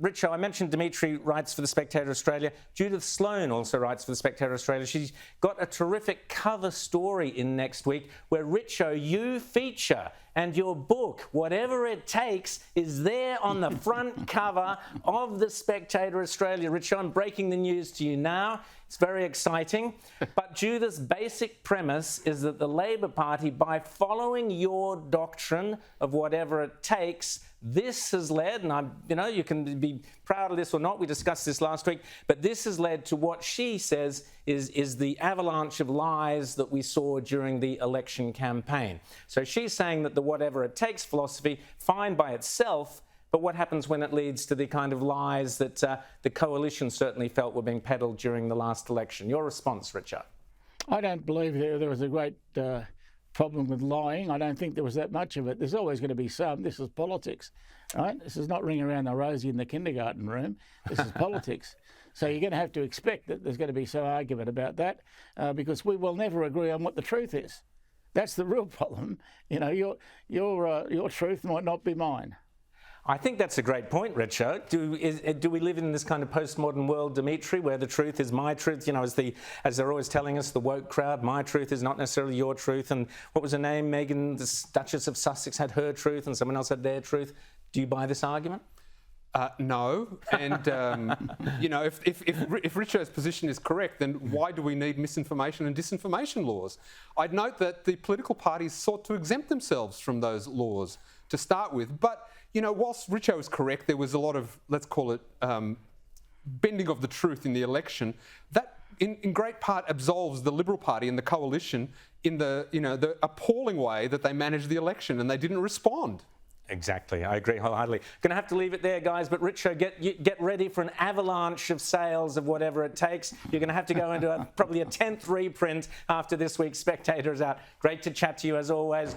Richo, I mentioned Dimitri writes for The Spectator Australia. Judith Sloan also writes for The Spectator Australia. She's got a terrific cover story in next week where, Richo, you feature, and your book, Whatever It Takes, is there on the front cover of The Spectator Australia. Richo, I'm breaking the news to you now. It's very exciting. But Judith's basic premise is that the Labor Party, by following your doctrine of whatever it takes, this has led, and you can be proud of this or not, we discussed this last week, but this has led to what she says is the avalanche of lies that we saw during the election campaign. So she's saying that the whatever it takes philosophy, fine by itself, but what happens when it leads to the kind of lies that the coalition certainly felt were being peddled during the last election? Your response, Richard? I don't believe there was a great problem with lying. I don't think there was that much of it. There's always going to be some. This is politics, right? This is not ring around the rosy in the kindergarten room. This is politics. So you're going to have to expect that there's going to be some argument about that because we will never agree on what the truth is. That's the real problem. You know, your truth might not be mine. I think that's a great point, Richard. Do we live in this kind of postmodern world, Dimitri, where the truth is my truth? You know, as they're always telling us, the woke crowd, my truth is not necessarily your truth. And what was her name? Meghan, the Duchess of Sussex, had her truth and someone else had their truth. Do you buy this argument? No. And, if Richard's position is correct, then why do we need misinformation and disinformation laws? I'd note that the political parties sought to exempt themselves from those laws to start with. But, whilst Richo is correct, there was a lot of, let's call it, bending of the truth in the election. That, in great part, absolves the Liberal Party and the coalition in the appalling way that they managed the election, and they didn't respond. Exactly, I agree wholeheartedly. Going to have to leave it there, guys, but Richo, get ready for an avalanche of sales of whatever it takes. You're going to have to go into probably a 10th reprint after this week's Spectator is out. Great to chat to you as always.